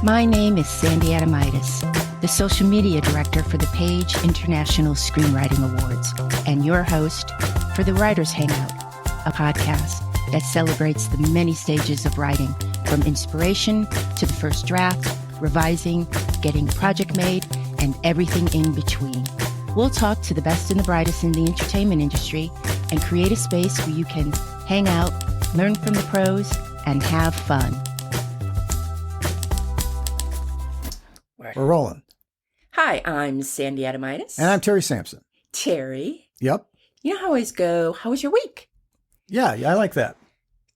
My name is Sandy Adamitis, the social media director for the Page International Screenwriting Awards, and your host for the Writers Hangout, a podcast that celebrates the many stages of writing, from inspiration to the first draft, revising, getting a project made, and everything in between. We'll talk to the best and the brightest in the entertainment industry and create a space where you can hang out, learn from the pros, and have fun. We're rolling. Hi, I'm Sandy Adamitis. And I'm Terry Sampson. Terry. Yep. You know how I always go, how was your week? Yeah, I like that.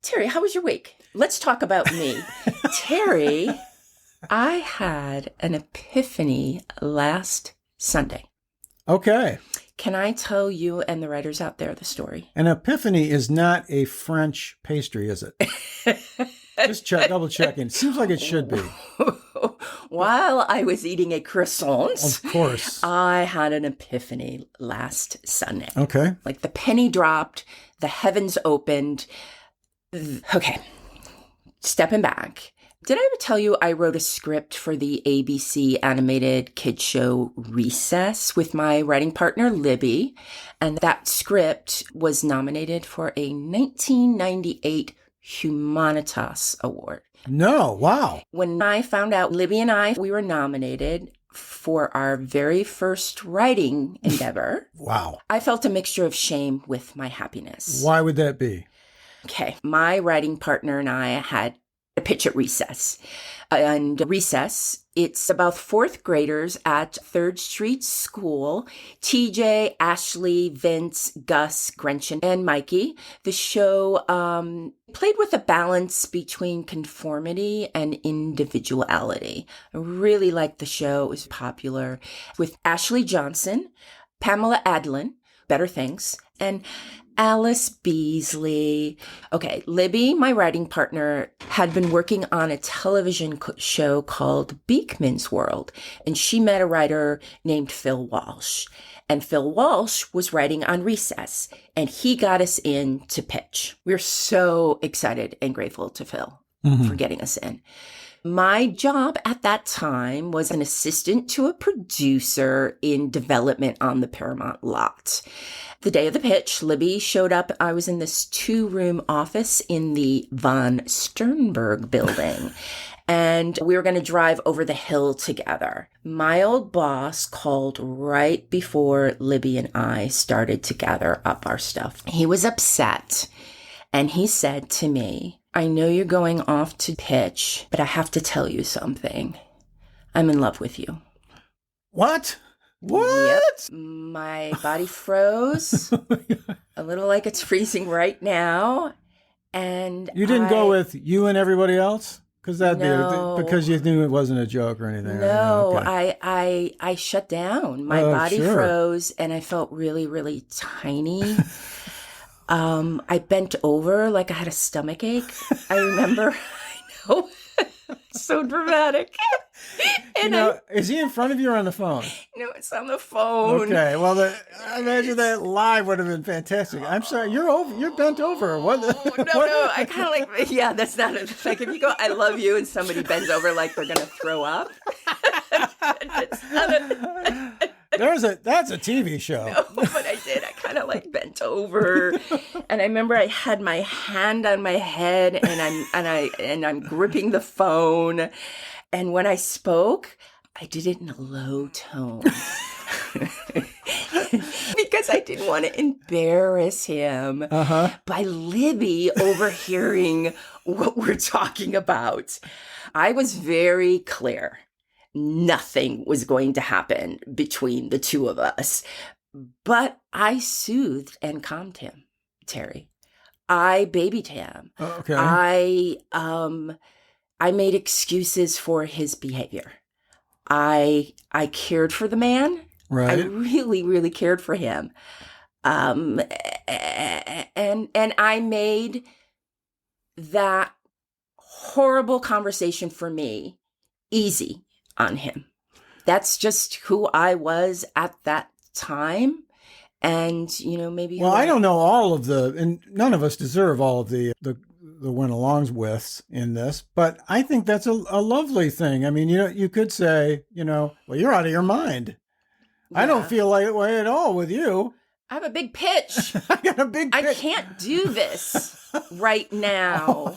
Terry, how was your week? Let's talk about me. Terry, I had an epiphany last Sunday. Okay. Can I tell you and the writers out there the story? An epiphany is not a French pastry, is it? Just double checking. Seems like it should be. While I was eating a croissant, Of course. I had an epiphany last Sunday. Okay. Like the penny dropped, the heavens opened. Okay, stepping back. Did I ever tell you I wrote a script for the ABC animated kids show Recess with my writing partner, Libby? And that script was nominated for a 1998 Humanitas Award. No, wow. When I found out Libby and we were nominated for our very first writing endeavor, Wow. I felt a mixture of shame with my happiness. Why would that be? Okay, my writing partner and I had a pitch at Recess. And Recess, it's about fourth graders at 3rd Street School. TJ, Ashley, Vince, Gus, Gretchen, and Mikey. The show played with a balance between conformity and individuality. I really liked the show. It was popular with Ashley Johnson, Pamela Adlin, Better Things, and Alice Beasley. Okay, Libby, my writing partner, had been working on a television show called Beekman's World, and she met a writer named Phil Walsh. And Phil Walsh was writing on Recess, and he got us in to pitch. We're so excited and grateful to Phil for getting us in. My job at that time was an assistant to a producer in development on the Paramount lot. The day of the pitch, Libby showed up. I was in this 2-room office in the von Sternberg building, and we were going to drive over the hill together. My old boss called right before Libby and I started to gather up our stuff. He was upset, and he said to me, I know you're going off to pitch, but I have to tell you something. I'm in love with you. What? What? Yep. My body froze, a little like it's freezing right now. And You didn't go with you and everybody else? Because No. because you knew it wasn't a joke or anything. No, Okay. I shut down. My body sure. froze, and I felt really, really tiny. I bent over like I had a stomach ache. I remember. I know. So dramatic. And is he in front of you or on the phone? it's on the phone. Okay, well, I imagine that live would have been fantastic. I'm sorry, you're bent over. What? No, I kind of like, yeah, that's not it. Like if you go, I love you, and somebody bends over like they're going to throw up. That's not it. That's a TV show. No, but I did. I kind of like bent over, and I remember I had my hand on my head, and I'm gripping the phone, and when I spoke, I did it in a low tone because I didn't want to embarrass him by Libby overhearing what we're talking about. I was very clear. Nothing was going to happen between the two of us. But I soothed and calmed him, Terry. I babied him. Okay. I made excuses for his behavior. I cared for the man. Right. I really, really cared for him. And I made that horrible conversation for me easy on him. That's just who I was at that time. And, maybe... Well, I don't know all of and none of us deserve all of the the went-alongs with in this, but I think that's a lovely thing. I mean, you could say, well, you're out of your mind. Yeah. I don't feel like that way at all with you. I have a big pitch. I got a big pitch. I can't do this right now.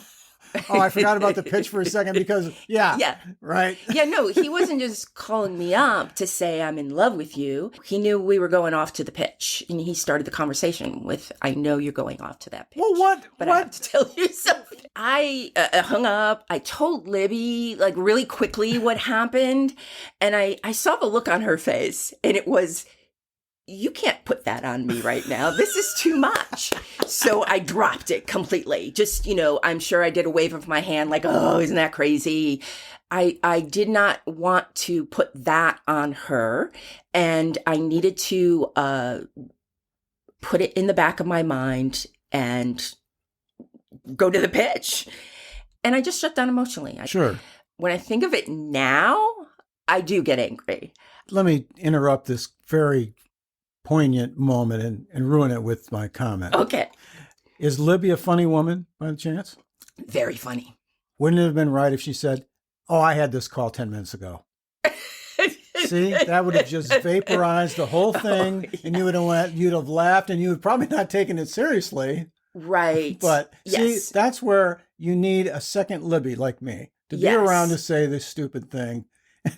Oh, I forgot about the pitch for a second because, yeah, right. Yeah, no, he wasn't just calling me up to say I'm in love with you. He knew we were going off to the pitch, and he started the conversation with, I know you're going off to that pitch. Well, what? But I have to tell you something. I hung up. I told Libby, like, really quickly what happened, and I saw the look on her face, and it was, you can't put that on me right now. This is too much. So I dropped it completely. Just, I'm sure I did a wave of my hand like, oh, isn't that crazy? I did not want to put that on her. And I needed to put it in the back of my mind and go to the pitch. And I just shut down emotionally. Sure. When I think of it now, I do get angry. Let me interrupt this very poignant moment and ruin it with my comment. Okay. Is Libby a funny woman by chance? Very funny. Wouldn't it have been right if she said, oh, I had this call 10 minutes ago? See, that would have just vaporized the whole thing, and you'd have laughed, and you would probably not taken it seriously. Right. But see, that's where you need a second Libby like me to be around to say this stupid thing.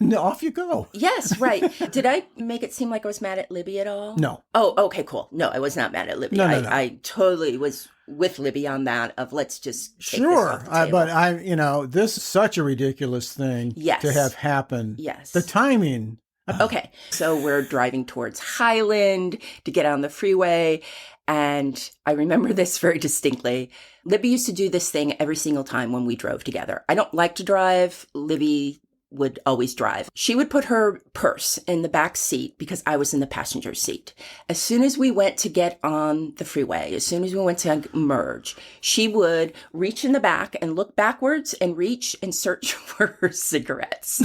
And off you go. Yes, right. Did I make it seem like I was mad at Libby at all? No. Oh, okay, cool. No, I was not mad at Libby. No. I totally was with Libby on that of let's just take this off the table. But this is such a ridiculous thing to have happen. Yes. The timing. Okay, so we're driving towards Highland to get on the freeway. And I remember this very distinctly. Libby used to do this thing every single time when we drove together. I don't like to drive. Libby would always drive. She would put her purse in the back seat because I was in the passenger seat. As soon as we went to get on the freeway, as soon as we went to merge, she would reach in the back and look backwards and reach and search for her cigarettes.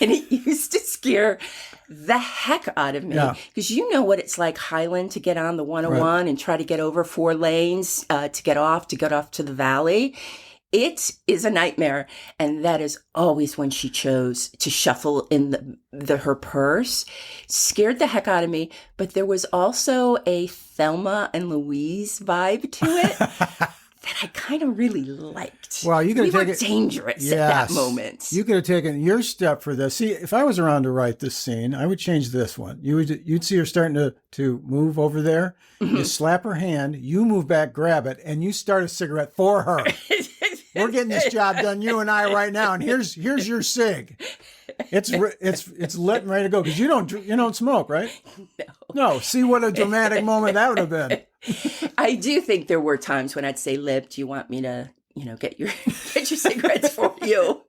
And it used to scare the heck out of me because you know what it's like Highland to get on the 101 and try to get over 4 lanes to get off to the valley. It is a nightmare. And that is always when she chose to shuffle in her purse. Scared the heck out of me. But there was also a Thelma and Louise vibe to it that I kind of really liked. Well, you could have taken dangerous at that moment. You could have taken your step for this. See, if I was around to write this scene, I would change this one. You'd see her starting to move over there. Mm-hmm. You slap her hand, you move back, grab it, and you start a cigarette for her. We're getting this job done, you and I, right now, and here's your cig. It's lit and ready to go because you don't smoke, right? No. See what a dramatic moment that would have been. I do think there were times when I'd say, Lib, do you want me to, get your cigarettes for you?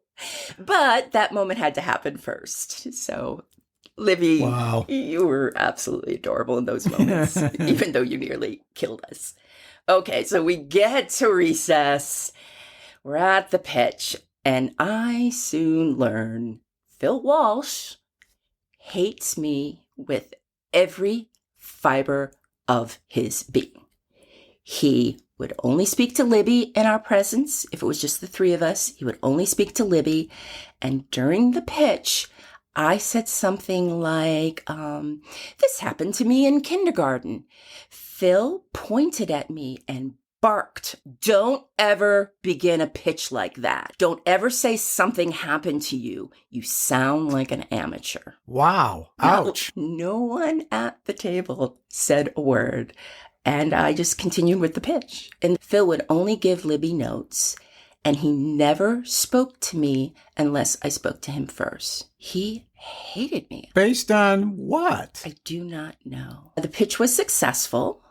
But that moment had to happen first. So, Libby, you were absolutely adorable in those moments, even though you nearly killed us. Okay, so we get to recess. We're at the pitch, and I soon learn Phil Walsh hates me with every fiber of his being. He would only speak to Libby in our presence. If it was just the 3 of us, he would only speak to Libby. And during the pitch, I said something like, this happened to me in kindergarten. Phil pointed at me and barked, don't ever begin a pitch like that. Don't ever say something happened to you. You sound like an amateur. Wow. Ouch. No one at the table said a word. And I just continued with the pitch. And Phil would only give Libby notes. And he never spoke to me unless I spoke to him first. He hated me. Based on what? I do not know. The pitch was successful.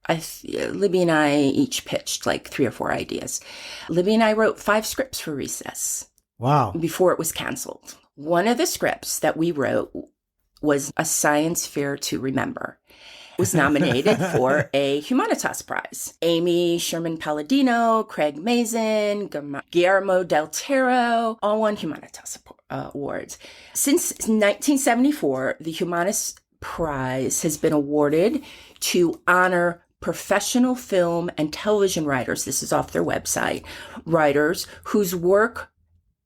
Libby and I each pitched like 3 or 4 ideas. Libby and I wrote 5 scripts for recess. Wow. Before it was canceled. One of the scripts that we wrote was A Science Fair to Remember. It was nominated for a Humanitas Prize. Amy Sherman Palladino, Craig Mazin, Guillermo del Toro all won Humanitas awards. Since 1974, the Humanitas Prize has been awarded to honor professional film and television writers, this is off their website, writers whose work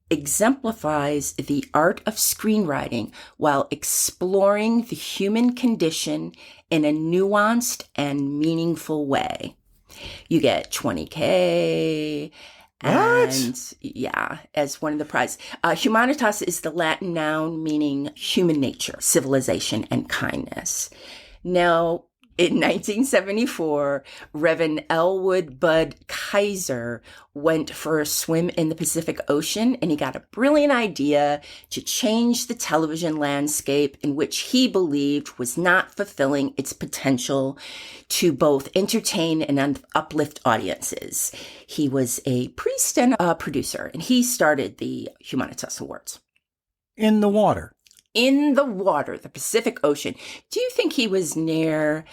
exemplifies the art of screenwriting while exploring the human condition in a nuanced and meaningful way. You get $20K. And yeah, as one of the prizes. Humanitas is the Latin noun meaning human nature, civilization, and kindness. Now, in 1974, Reverend Elwood Bud Kaiser went for a swim in the Pacific Ocean, and he got a brilliant idea to change the television landscape in which he believed was not fulfilling its potential to both entertain and uplift audiences. He was a priest and a producer, and he started the Humanitas Awards. In the water. In the water, the Pacific Ocean. Do you think he was near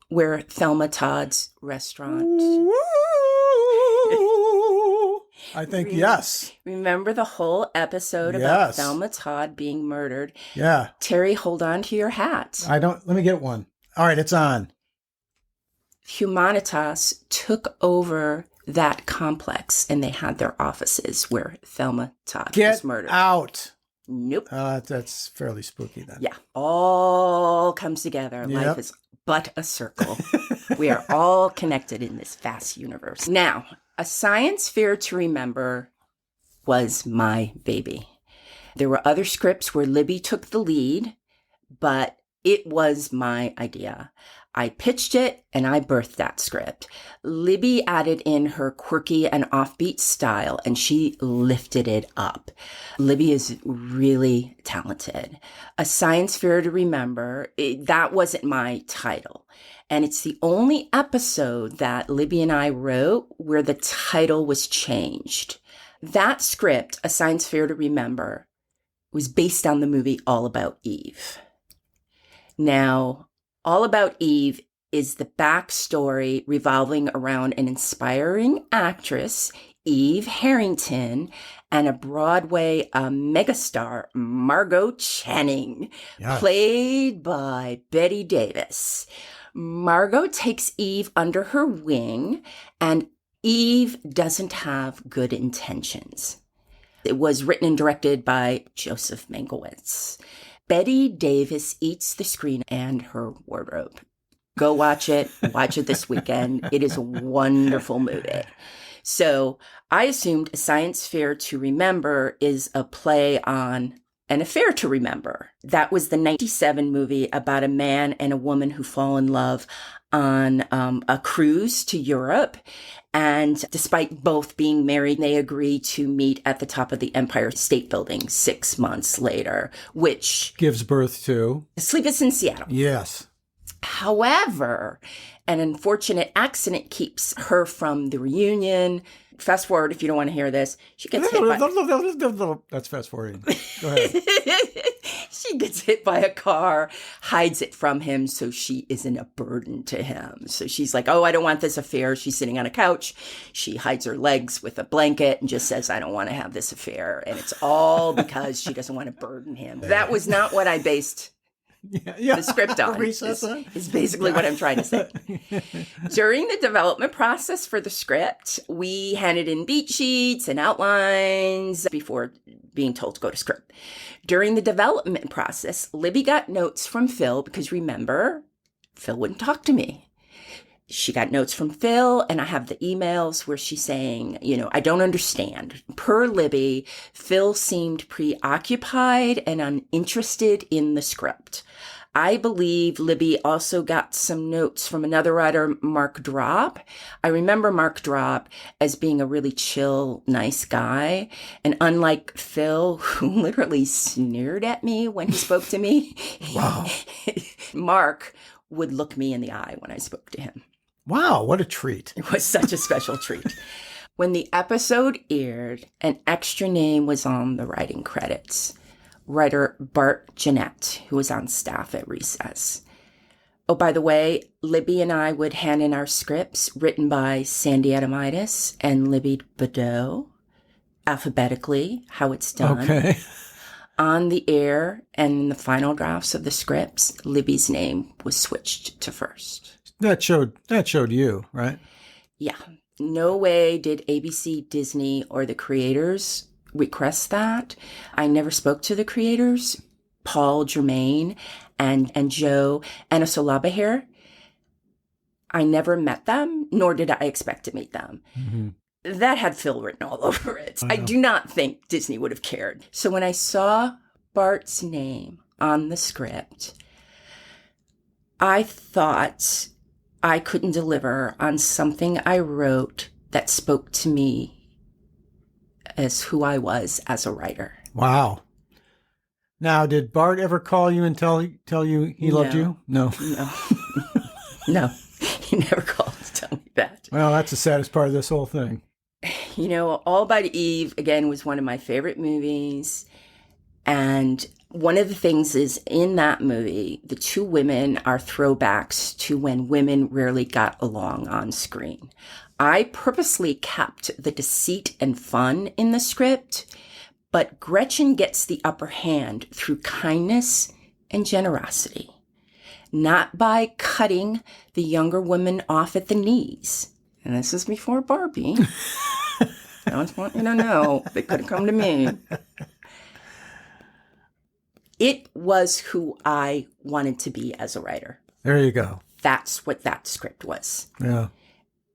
where Thelma Todd's restaurant? I think yes. Remember the whole episode about Thelma Todd being murdered? Yeah. Terry, hold on to your hat. Let me get one. All right, it's on. Humanitas took over that complex, and they had their offices where Thelma Todd was murdered. Get out. Nope. That's fairly spooky then. Yeah. All comes together. Yep. Life is but a circle. We are all connected in this vast universe. Now, A Science Fair to Remember was my baby. There were other scripts where Libby took the lead, but it was my idea. I pitched it and I birthed that script. Libby added in her quirky and offbeat style and she lifted it up. Libby is really talented. A Science Fair to Remember, that wasn't my title. And it's the only episode that Libby and I wrote where the title was changed. That script, A Science Fair to Remember, was based on the movie All About Eve. Now, All About Eve is the backstory revolving around an inspiring actress, Eve Harrington, and a Broadway megastar, Margot Channing, played by Bette Davis. Margot takes Eve under her wing, and Eve doesn't have good intentions. It was written and directed by Joseph Mankiewicz. Bette Davis eats the screen and her wardrobe. Go watch it. Watch it this weekend. It is a wonderful movie. So I assumed A Science Fair to Remember is a play on An Affair to Remember. That was the 1997 movie about a man and a woman who fall in love on a cruise to Europe. And despite both being married, they agree to meet at the top of the Empire State Building 6 months later, which gives birth to Sleepless in Seattle. Yes. However, an unfortunate accident keeps her from the reunion. Fast forward, if you don't want to hear this, she gets hit by... That's fast forwarding. Go ahead. She gets hit by a car, hides it from him so she isn't a burden to him. So she's like, oh, I don't want this affair. She's sitting on a couch. She hides her legs with a blanket and just says, I don't want to have this affair. And it's all because she doesn't want to burden him. That was not what I based the script on, is basically what I'm trying to say. During the development process for the script, we handed in beat sheets and outlines before being told to go to script. During the development process, Libby got notes from Phil because remember, Phil wouldn't talk to me. She got notes from Phil, and I have the emails where she's saying, I don't understand. Per Libby, Phil seemed preoccupied and uninterested in the script. I believe Libby also got some notes from another writer, Mark Drop. I remember Mark Drop as being a really chill, nice guy. And unlike Phil, who literally sneered at me when he spoke to me, wow. Mark would look me in the eye when I spoke to him. Wow, what a treat. It was such a special treat. When the episode aired, an extra name was on the writing credits. Writer Bart Jeanette, who was on staff at Recess. Oh, by the way, Libby and I would hand in our scripts written by Sandy Adamitis and Libby Badeau, alphabetically, how it's done. Okay. On the air and in the final drafts of the scripts, Libby's name was switched to first. That showed you, right? Yeah. No way did ABC, Disney, or the creators request that. I never spoke to the creators, Paul Germain and Joe Anasolabahir. I never met them, nor did I expect to meet them. Mm-hmm. That had Phil written all over it. I do not think Disney would have cared. So when I saw Bart's name on the script, I thought I couldn't deliver on something I wrote that spoke to me as who I was as a writer. Wow. Now, did Bart ever call you and tell you he loved you? No. No. He never called to tell me that. Well, that's the saddest part of this whole thing. You know, All About Eve, again, was one of my favorite movies. And one of the things is in that movie, the two women are throwbacks to when women rarely got along on screen. I purposely kept the deceit and fun in the script, but Gretchen gets the upper hand through kindness and generosity, not by cutting the younger woman off at the knees. And this is before Barbie. I just want you to know they could have come to me. It was who I wanted to be as a writer. There you go. That's what that script was. Yeah.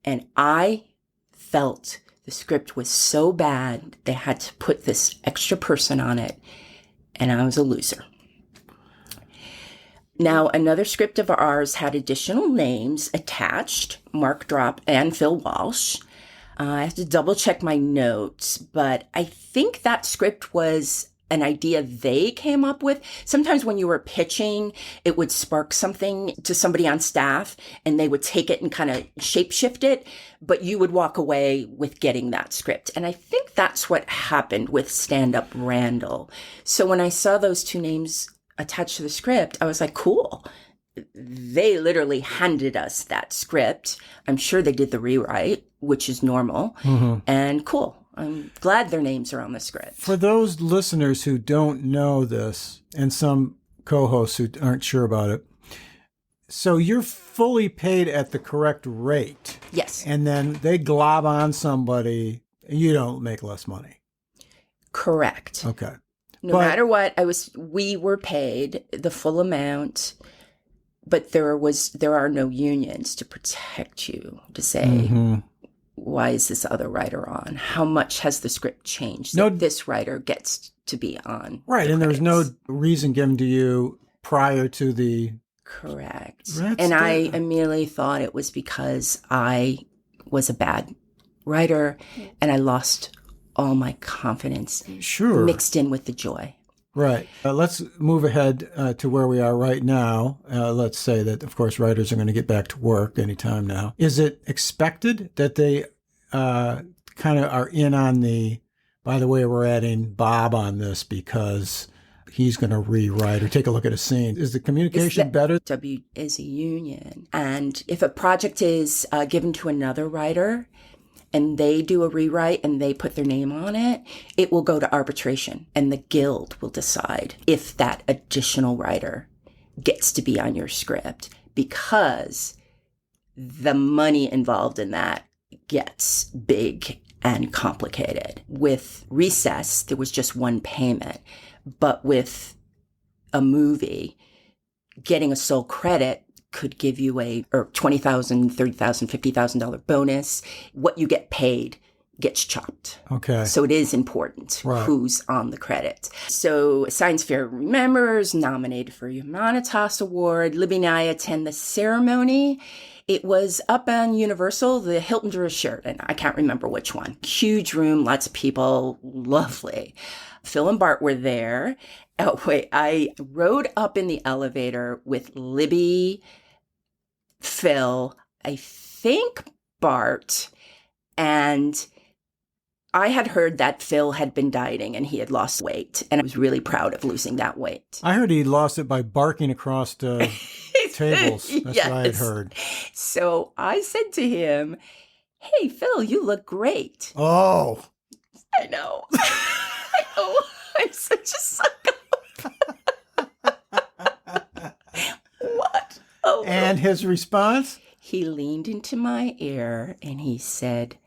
And I felt the script was so bad, they had to put this extra person on it, and I was a loser. Now, another script of ours had additional names attached, Mark Drop and Phil Walsh. I have to double check my notes, but I think that script was an idea they came up with. Sometimes when you were pitching, it would spark something to somebody on staff and they would take it and kind of shapeshift it, but you would walk away with getting that script. And I think that's what happened with Stand Up Randall. So when I saw those two names attached to the script, I was like, cool. They literally handed us that script. I'm sure they did the rewrite, which is normal, and cool. I'm glad their names are on the script. For those listeners who don't know this, and some co-hosts who aren't sure about it, so you're fully paid at the correct rate. Yes. And then they glob on somebody, and you don't make less money. Correct. Okay. No matter what, we were paid the full amount, but there are no unions to protect you to say, why is this other writer on? How much has the script changed that this writer gets to be on? Right, and there's no reason given to you prior to the... Correct. I immediately thought it was because I was a bad writer and I lost all my confidence mixed in with the joy. Right. Let's move ahead to where we are right now. Let's say that, of course, writers are going to get back to work anytime now. Is it expected that they kind of are in on the, by the way, we're adding Bob on this because he's going to rewrite or take a look at a scene? Is the communication better? W is a union. And if a project is given to another writer, and they do a rewrite and they put their name on it, it will go to arbitration and the guild will decide if that additional writer gets to be on your script, because the money involved in that gets big and complicated. With Recess, there was just one payment, but with a movie, getting a sole credit could give you a $20,000, $30,000, $50,000 bonus. What you get paid gets chopped. Okay. So it is important who's on the credit. So Science Fair Remembers, nominated for Humanitas Award. Libby and I attend the ceremony. It was up on Universal, the Hilton or Sheraton. I can't remember which one. Huge room, lots of people, lovely. Phil and Bart were there. Oh, wait, I rode up in the elevator with Libby, Phil, I think Bart, and I had heard that Phil had been dieting and he had lost weight, and I was really proud of losing that weight. I heard he lost it by barking across the tables. That's what I had heard. So I said to him, hey, Phil, you look great. Oh. I know. I know. I'm such a sucker. What? Oh, and his response? He leaned into my ear and he said,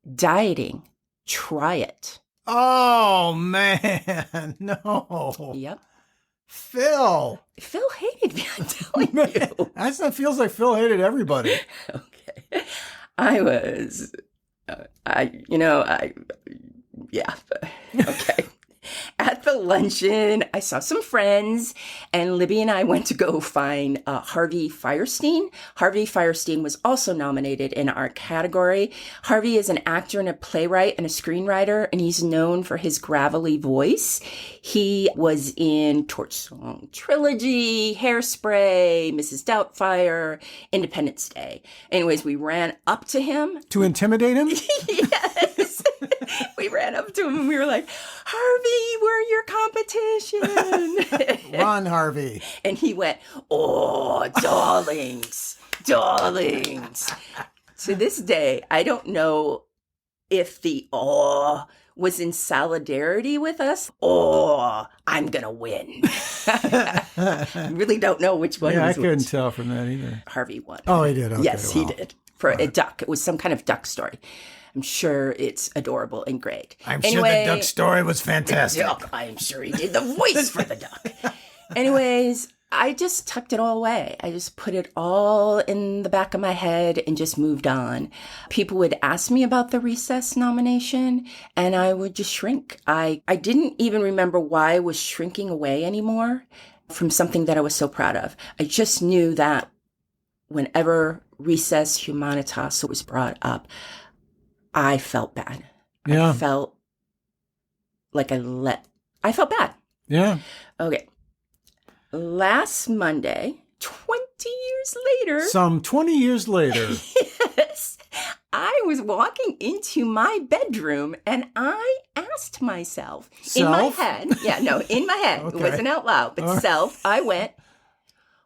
"Dieting, try it." Oh, man. No. Yep. Phil. Phil hated me, I'm telling you. That feels like Phil hated everybody. Okay. I was, yeah. Okay. At the luncheon, I saw some friends, and Libby and I went to go find Harvey Fierstein. Harvey Fierstein was also nominated in our category. Harvey is an actor and a playwright and a screenwriter, and he's known for his gravelly voice. He was in Torch Song Trilogy, Hairspray, Mrs. Doubtfire, Independence Day. Anyways, we ran up to him. To intimidate him? Yes. We ran up to him and we were like, "Harvey, we're your competition." Run, Harvey. And he went, "Oh, darlings, darlings." To this day, I don't know if the "oh" was in solidarity with us or I'm going to win. I really don't know which one Yeah, I was couldn't which. tell from that either. Harvey won. Oh, he did? Okay, Yes, well. he did. For a duck. It was some kind of duck story. I'm sure it's adorable and great. I'm sure the duck story was fantastic. Duck, I'm sure he did the voice for the duck. Anyways, I just tucked it all away. I just put it all in the back of my head and just moved on. People would ask me about the Recess nomination, and I would just shrink. I didn't even remember why I was shrinking away anymore from something that I was so proud of. I just knew that whenever Recess Humanitas was brought up, I felt bad. Yeah. I felt like I felt bad. Yeah. Okay. Last Monday, 20 years later. Some 20 years later. Yes. I was walking into my bedroom and I asked myself in my head. Yeah, no, in my head. Okay. It wasn't out loud, but I went,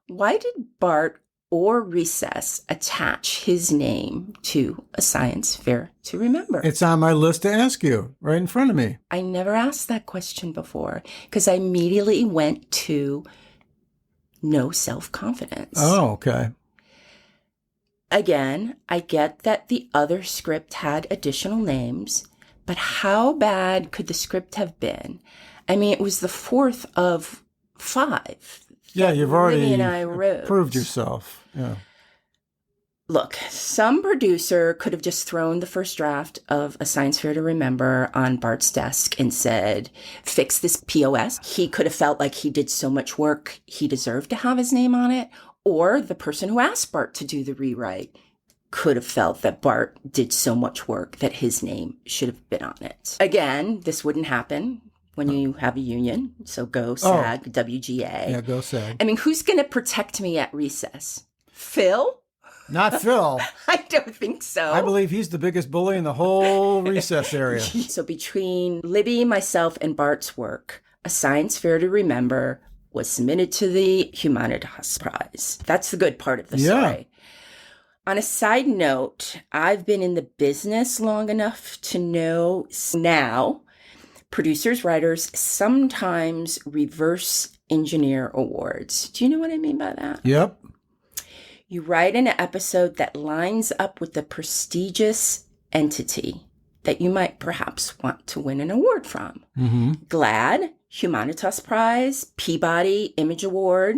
why did Bart or Recess attach his name to a science fair to remember? It's on my list to ask you, right in front of me. I never asked that question before because I immediately went to no self-confidence. Oh, okay. Again, I get that the other script had additional names, but how bad could the script have been? I mean, it was the fourth of 5. Yeah, you've already Libby and I wrote. proved yourself. Yeah. Look, some producer could have just thrown the first draft of A Science Fair to Remember on Bart's desk and said, "Fix this POS." He could have felt like he did so much work, he deserved to have his name on it. Or the person who asked Bart to do the rewrite could have felt that Bart did so much work that his name should have been on it. Again, this wouldn't happen when you have a union. So go SAG, WGA. Yeah, go SAG. I mean, who's going to protect me at Recess? Phil? Not Phil. I don't think so. I believe he's the biggest bully in the whole Recess area. So between Libby, myself, and Bart's work, A Science Fair to Remember was submitted to the Humanitas Prize. That's the good part of the story. On a side note, I've been in the business long enough to know now producers, writers sometimes reverse engineer awards. Do you know what I mean by that? Yep. You write an episode that lines up with the prestigious entity that you might perhaps want to win an award from. Mm-hmm. GLAAD, Humanitas Prize, Peabody Image Award.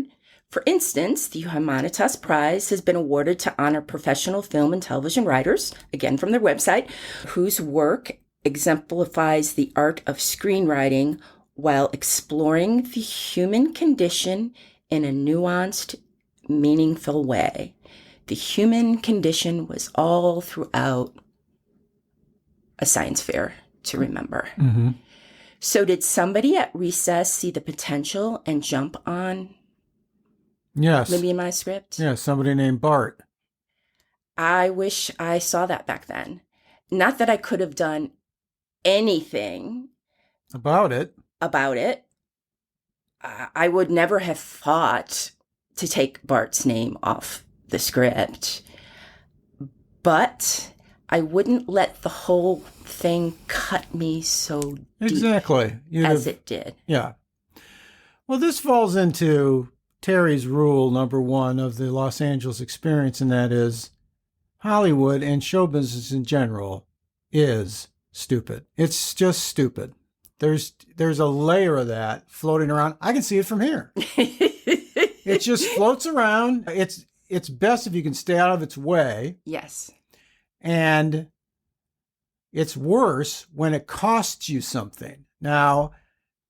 For instance, the Humanitas Prize has been awarded to honor professional film and television writers, again from their website, whose work exemplifies the art of screenwriting while exploring the human condition in a nuanced, meaningful way. The human condition was all throughout A Science Fair to Remember. Mm-hmm. So did somebody at Recess see the potential and jump on Yes. Libby and my script? Yeah, somebody named Bart. I wish I saw that back then. Not that I could have done anything About it. about it. I would never have thought to take Bart's name off the script. But I wouldn't let the whole thing cut me so deep Exactly. as it did. Yeah. Well, this falls into Terry's rule number 1 of the Los Angeles experience, and that is Hollywood and show business in general is stupid. It's just stupid. There's a layer of that floating around. I can see it from here. It just floats around. It's best if you can stay out of its way. Yes. And it's worse when it costs you something. Now,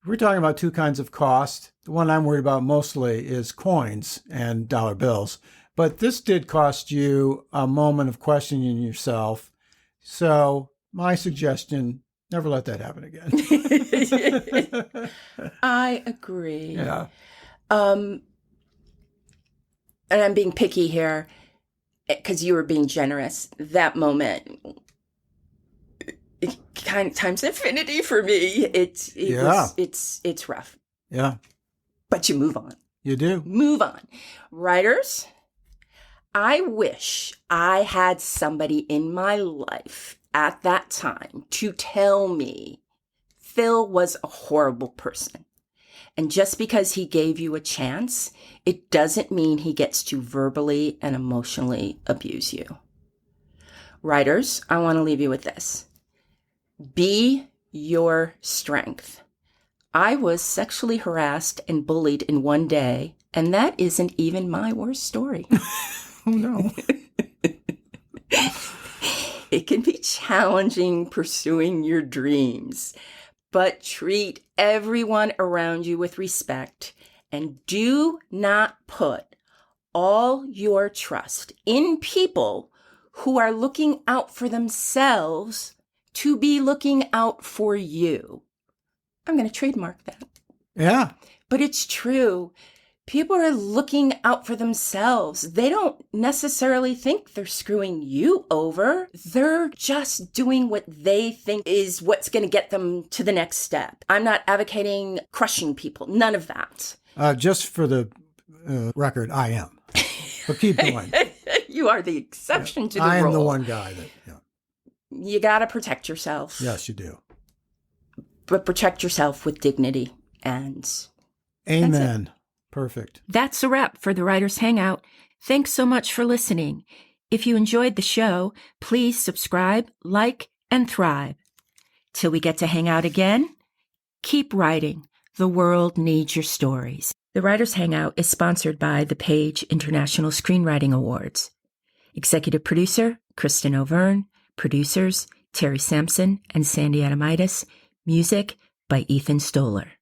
we're talking about two kinds of cost. The one I'm worried about mostly is coins and dollar bills. But this did cost you a moment of questioning yourself. So my suggestion, never let that happen again. I agree. Yeah. And I'm being picky here because you were being generous. That moment, it kind of times infinity for me. It's rough. Yeah. But you move on. You do. Move on. Writers, I wish I had somebody in my life at that time to tell me Phil was a horrible person. And just because he gave you a chance, it doesn't mean he gets to verbally and emotionally abuse you. Writers, I want to leave you with this. Be your strength. I was sexually harassed and bullied in one day, and that isn't even my worst story. Oh, no. It can be challenging pursuing your dreams, but treat everyone around you with respect and do not put all your trust in people who are looking out for themselves to be looking out for you. I'm going to trademark that. Yeah. But it's true. People are looking out for themselves. They don't necessarily think they're screwing you over. They're just doing what they think is what's going to get them to the next step. I'm not advocating crushing people. None of that. Just for the record, I am. But keep going. You are the exception to the rule. I am the one guy that, You got to protect yourself. Yes, you do. But protect yourself with dignity. And amen. Perfect. That's a wrap for the Writers Hangout. Thanks so much for listening. If you enjoyed the show, please subscribe, like, and thrive. Till we get to hang out again, keep writing. The world needs your stories. The Writers Hangout is sponsored by the Page International Screenwriting Awards. Executive producer, Kristen O'Verne. Producers, Terry Sampson and Sandy Adamitis. Music by Ethan Stoller.